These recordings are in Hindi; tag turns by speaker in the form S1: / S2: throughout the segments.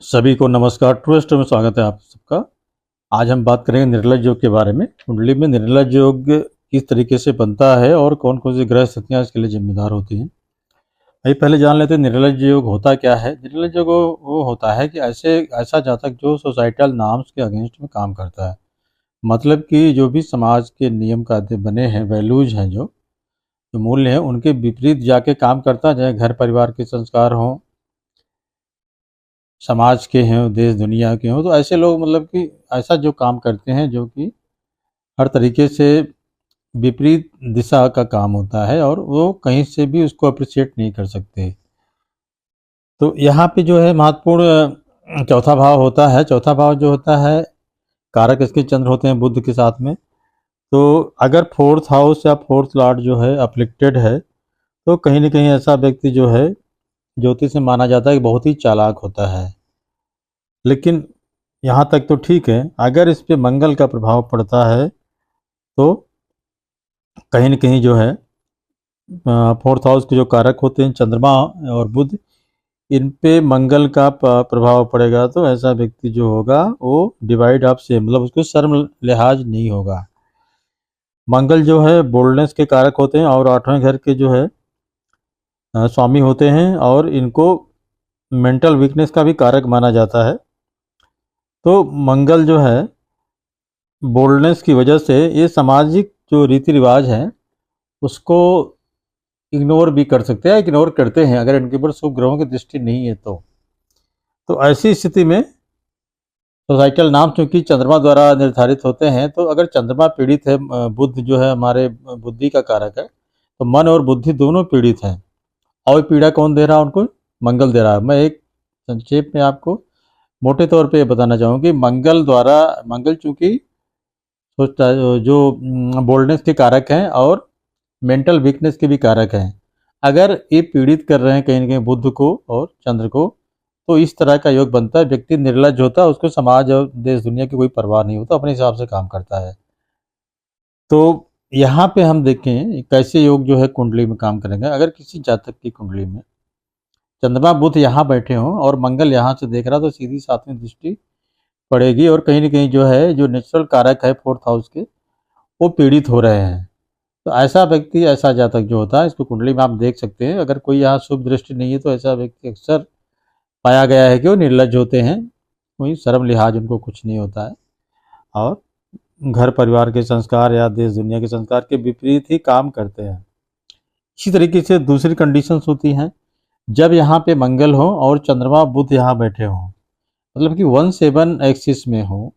S1: सभी को नमस्कार। ट्रूएस्ट में स्वागत है आप सबका। आज हम बात करेंगे निर्लज योग के बारे में। कुंडली में निर्लज योग किस तरीके से बनता है और कौन कौन सी ग्रह स्थितियां इसके लिए जिम्मेदार होती हैं। भाई पहले जान लेते हैं निर्लज योग होता क्या है। निर्लज योग वो होता है कि ऐसा जातक जो सोसाइटल नॉर्म्स के अगेंस्ट में काम करता है। मतलब कि जो भी समाज के नियम कायदे बने हैं, वैल्यूज हैं, जो मूल्य हैं, उनके विपरीत जाके काम करता है। चाहे घर परिवार के संस्कार हों, समाज के हों, देश दुनिया के हों, तो ऐसे लोग मतलब कि ऐसा जो काम करते हैं जो कि हर तरीके से विपरीत दिशा का काम होता है और वो कहीं से भी उसको अप्रिशिएट नहीं कर सकते। तो यहाँ पे जो है महत्वपूर्ण चौथा भाव होता है। चौथा भाव जो होता है, कारक इसके चंद्र होते हैं बुध के साथ में। तो अगर फोर्थ हाउस या फोर्थ लॉर्ड जो है अफ्लिक्टेड है, तो कहीं ना कहीं ऐसा व्यक्ति जो है ज्योतिष में माना जाता है कि बहुत ही चालाक होता है। लेकिन यहाँ तक तो ठीक है, अगर इस पे मंगल का प्रभाव पड़ता है तो कहीं न कहीं जो है फोर्थ हाउस के जो कारक होते हैं चंद्रमा और बुध, इन पे मंगल का प्रभाव पड़ेगा तो ऐसा व्यक्ति जो होगा वो डिवाइड ऑफ सेम, मतलब उसको शर्म लिहाज नहीं होगा। मंगल जो है बोल्डनेस के कारक होते हैं और आठवें घर के जो है स्वामी होते हैं और इनको मेंटल वीकनेस का भी कारक माना जाता है। तो मंगल जो है बोल्डनेस की वजह से ये सामाजिक जो रीति रिवाज हैं उसको इग्नोर भी कर सकते हैं, इग्नोर करते हैं अगर इनके ऊपर शुभ ग्रहों की दृष्टि नहीं है तो ऐसी स्थिति में सोसाइटल नाम चूंकि चंद्रमा द्वारा निर्धारित होते हैं, तो अगर चंद्रमा पीड़ित है, बुध जो है हमारे बुद्धि का कारक है, तो मन और बुद्धि दोनों पीड़ित हैं। और पीड़ा कौन दे रहा है उनको? मंगल दे रहा है। मैं एक संक्षेप में आपको मोटे तौर पे बताना चाहूँगा कि मंगल चूंकि सोचता है जो बोल्डनेस के कारक हैं और मेंटल वीकनेस के भी कारक हैं। अगर ये पीड़ित कर रहे हैं कहीं ना कहीं बुध को और चंद्र को, तो इस तरह का योग बनता है। व्यक्ति निर्लज होता है, उसको समाज और देश दुनिया की कोई परवाह नहीं होता, अपने हिसाब से काम करता है। तो यहाँ पे हम देखें कैसे योग जो है कुंडली में काम करेंगे। अगर किसी जातक की कुंडली में चंद्रमा बुध यहाँ बैठे हों और मंगल यहाँ से देख रहा, तो सीधी सातवीं दृष्टि पड़ेगी और कहीं ना कहीं जो है जो नेचुरल कारक है फोर्थ हाउस के, वो पीड़ित हो रहे हैं। तो ऐसा व्यक्ति, ऐसा जातक जो होता है, इसको कुंडली में आप देख सकते हैं। अगर कोई यहाँ शुभ दृष्टि नहीं है तो ऐसा व्यक्ति अक्सर पाया गया है कि वो निर्लज होते हैं, कोई शर्म लिहाज उनको कुछ नहीं होता है और घर परिवार के संस्कार या देश दुनिया के संस्कार के विपरीत ही काम करते हैं। इसी तरीके से दूसरी कंडीशंस होती हैं, जब यहाँ पे मंगल हो और चंद्रमा बुध यहाँ बैठे हों, मतलब कि 1-7 एक्सिस में हो,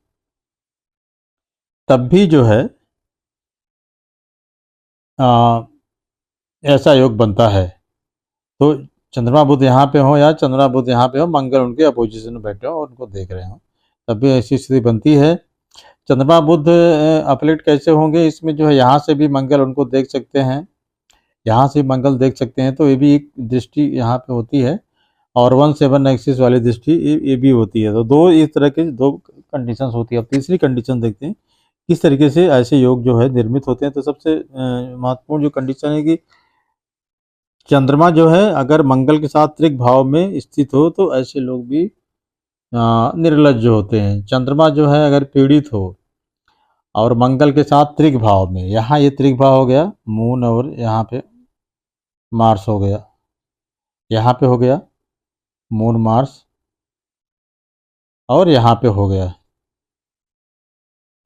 S1: तब भी जो है ऐसा योग बनता है। तो चंद्रमा बुध यहाँ पे हो या चंद्रमा बुध यहाँ पे हो, मंगल उनके अपोजिशन में बैठे हो और उनको देख रहे हो, तब भी ऐसी स्थिति बनती है। चंद्रमा बुध अपलेट कैसे होंगे? इसमें जो है यहाँ से भी मंगल उनको देख सकते हैं, यहाँ से मंगल देख सकते हैं, तो ये भी एक दृष्टि यहाँ पे होती है और 1-7 एक्सिस वाली दृष्टि ये भी होती है। तो दो इस तरह के दो कंडीशंस होती है। अब तीसरी कंडीशन देखते हैं किस तरीके से ऐसे योग जो है निर्मित होते हैं। तो सबसे महत्वपूर्ण जो कंडीशन है कि चंद्रमा जो है अगर मंगल के साथ त्रिक भाव में स्थित हो तो ऐसे लोग भी निर्लज होते हैं। चंद्रमा जो है अगर पीड़ित हो और मंगल के साथ त्रिक भाव में, यहाँ ये त्रिक भाव हो गया मून और यहाँ पे मार्स हो गया, यहाँ पे हो गया मून मार्स और यहाँ पे हो गया,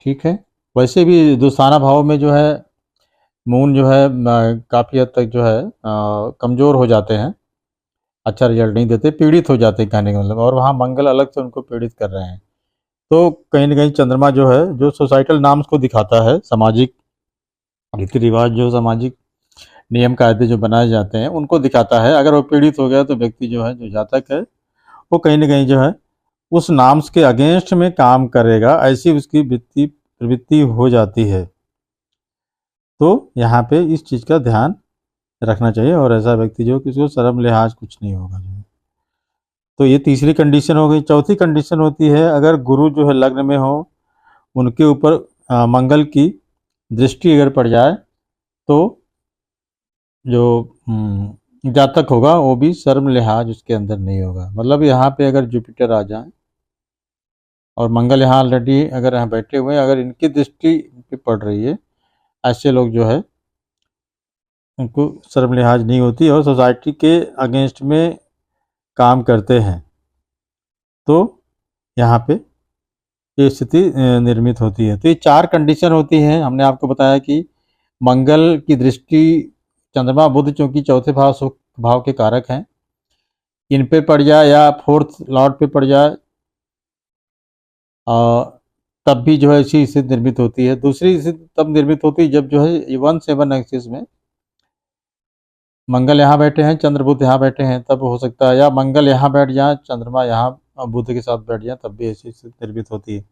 S1: ठीक है। वैसे भी दोस्ताना भाव में जो है मून जो है काफ़ी हद तक जो है कमज़ोर हो जाते हैं, अच्छा रिजल्ट नहीं देते, पीड़ित हो जाते हैं कहने का मतलब। और वहाँ मंगल अलग से उनको पीड़ित कर रहे हैं। तो कहीं ना कहीं चंद्रमा जो है जो सोसाइटल नॉर्म्स को दिखाता है, सामाजिक रीति रिवाज, जो सामाजिक नियम कायदे जो बनाए जाते हैं उनको दिखाता है। अगर वो पीड़ित हो गया तो व्यक्ति जो है, जो जातक है, वो कहीं ना कहीं जो है उस नॉर्म्स के अगेंस्ट में काम करेगा, ऐसी उसकी प्रवृत्ति हो जाती है। तो यहाँ पे इस चीज़ का ध्यान रखना चाहिए और ऐसा व्यक्ति जो किसी को शर्म लिहाज कुछ नहीं होगा जो। तो ये तीसरी कंडीशन हो गई। चौथी कंडीशन होती है अगर गुरु जो है लग्न में हो, उनके ऊपर मंगल की दृष्टि अगर पड़ जाए, तो जो जातक होगा वो भी सर्म लिहाज उसके अंदर नहीं होगा। मतलब यहाँ पे अगर जुपिटर आ जाए और मंगल यहाँ ऑलरेडी अगर यहाँ बैठे हुए हैं, अगर इनकी दृष्टि पे पड़ रही है, ऐसे लोग जो है उनको शर्म लिहाज नहीं होती और सोसाइटी के अगेंस्ट में काम करते हैं, तो यहाँ पे ये स्थिति निर्मित होती है। तो ये 4 कंडीशन होती हैं। हमने आपको बताया कि मंगल की दृष्टि चंद्रमा बुध चूंकि चौथे भाव सुख भाव के कारक हैं, इन पे पड़ जाए या फोर्थ लॉर्ड पे पड़ जाए तब भी जो है ऐसी स्थिति निर्मित होती है। दूसरी स्थिति तब निर्मित होती है जब जो है 1/7 एक्सिस में मंगल यहाँ बैठे हैं, चंद्र बुध यहाँ बैठे हैं, तब हो सकता है, या मंगल यहाँ बैठ जाए, चंद्रमा यहाँ बुध के साथ बैठ जाए, तब भी ऐसी स्थिति निर्मित होती है।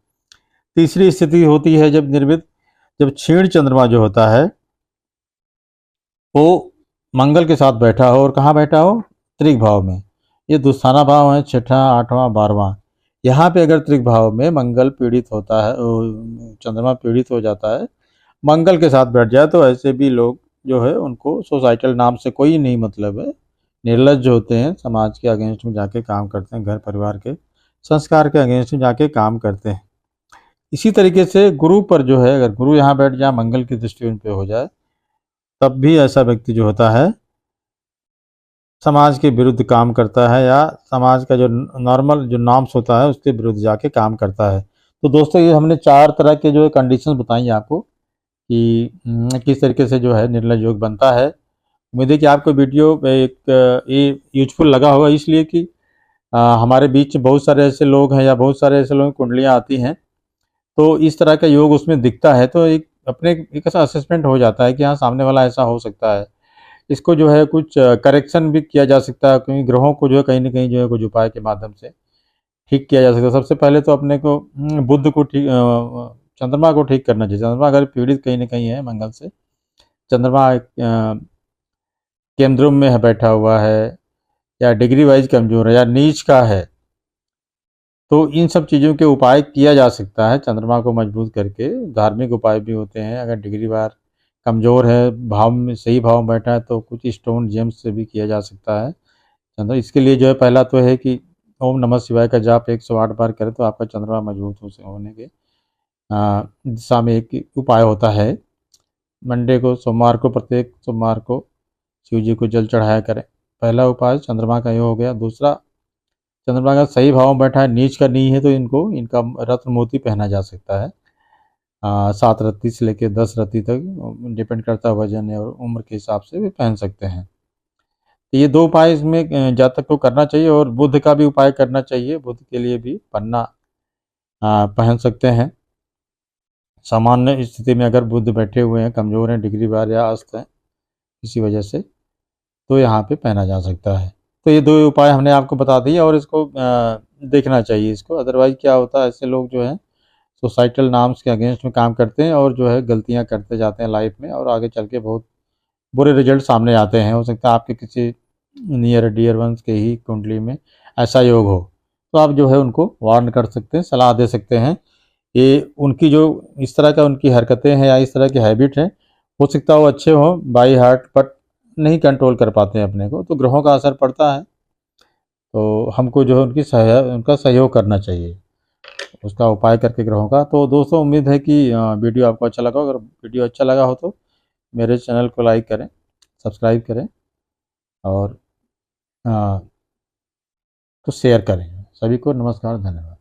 S1: तीसरी स्थिति होती है जब क्षीण चंद्रमा जो होता है वो मंगल के साथ बैठा हो, और कहाँ बैठा हो, त्रिक भाव में। ये दुस्थाना भाव है, 6ठा 8वां 12वां। यहाँ पे अगर त्रिक भाव में मंगल पीड़ित होता है, चंद्रमा पीड़ित हो जाता है, मंगल के साथ बैठ जाए, तो ऐसे भी लोग जो है उनको सोसाइटल नाम से कोई नहीं मतलब है, निर्लज्ज होते हैं, समाज के अगेंस्ट में जाके काम करते हैं, घर परिवार के संस्कार के अगेंस्ट में जाके काम करते हैं। इसी तरीके से गुरु पर जो है, अगर गुरु यहाँ बैठ जाए, मंगल की दृष्टि उन पे हो जाए, तब भी ऐसा व्यक्ति जो होता है समाज के विरुद्ध काम करता है, या समाज का जो नॉर्मल जो नॉर्म्स होता है उसके विरुद्ध जाके काम करता है। तो दोस्तों ये हमने 4 तरह के जो कंडीशंस बताई आपको कि किस तरीके से जो है निर्लज योग बनता है। उम्मीद है कि आपको वीडियो एक ये यूजफुल लगा होगा, इसलिए कि हमारे बीच बहुत सारे ऐसे लोग हैं या बहुत सारे ऐसे लोगों की कुंडलियाँ आती हैं, तो इस तरह का योग उसमें दिखता है, तो एक अपने एक ऐसा असेसमेंट हो जाता है कि हाँ सामने वाला ऐसा हो सकता है। इसको जो है कुछ करेक्शन भी किया जा सकता है, क्योंकि ग्रहों को जो है कहीं न कहीं जो है कुछ उपाय के माध्यम से ठीक किया जा सकता है। सबसे पहले तो अपने को बुध को ठीक चंद्रमा को ठीक करना चाहिए। चंद्रमा अगर पीड़ित कहीं न कहीं है मंगल से, चंद्रमा केंद्र में है बैठा हुआ है, या डिग्री वाइज कमज़ोर है, या नीच का है, तो इन सब चीज़ों के उपाय किया जा सकता है चंद्रमा को मजबूत करके। धार्मिक उपाय भी होते हैं। अगर डिग्री वार कमज़ोर है, भाव में सही भाव में बैठा है, तो कुछ स्टोन जेम्स से भी किया जा सकता है चंद्र। इसके लिए जो है पहला तो है कि ओम नमः शिवाय का जाप 108 बार करें, तो आपका चंद्रमा मजबूत होने के दिशा में एक उपाय होता है। मंडे को, सोमवार को, प्रत्येक सोमवार को शिव जी को जल चढ़ाया करें। पहला उपाय चंद्रमा का ये हो गया। दूसरा, चंद्रमा का सही भाव में बैठा है, नीच का नहीं है, तो इनका रत्न मोती पहना जा सकता है। 7 रत्ती से लेकर 10 रत्ती तक डिपेंड करता है वजन और उम्र के हिसाब से भी पहन सकते हैं। तो ये 2 उपाय इसमें जातक को करना चाहिए, और बुध का भी उपाय करना चाहिए। बुध के लिए भी पन्ना पहन सकते हैं। सामान्य स्थिति में अगर बुध बैठे हुए हैं, कमज़ोर हैं, डिग्री बार या अस्त हैं किसी वजह से, तो यहाँ पे पहना जा सकता है। तो ये 2 उपाय हमने आपको बता दिए, और इसको देखना चाहिए इसको। अदरवाइज़ क्या होता है, ऐसे लोग जो हैं सोसाइटल नॉर्म्स के अगेंस्ट में काम करते हैं, और जो है गलतियाँ करते जाते हैं लाइफ में, और आगे चल के बहुत बुरे रिजल्ट सामने आते हैं। हो सकता है आपके किसी नियर डियर वंस के ही कुंडली में ऐसा योग हो, तो आप जो है उनको वार्न कर सकते हैं, सलाह दे सकते हैं। ये उनकी जो इस तरह का उनकी हरकतें हैं या इस तरह की हैबिट है, हो सकता है वो अच्छे हों बाई हार्ट, बट नहीं कंट्रोल कर पाते हैं अपने को, तो ग्रहों का असर पड़ता है। तो हमको जो है उनका सहयोग करना चाहिए, उसका उपाय करके ग्रहों का। तो दोस्तों उम्मीद है कि वीडियो आपको अच्छा लगा। अगर वीडियो अच्छा लगा हो तो मेरे चैनल को लाइक करें, सब्सक्राइब करें, और तो शेयर करें। सभी को नमस्कार, धन्यवाद।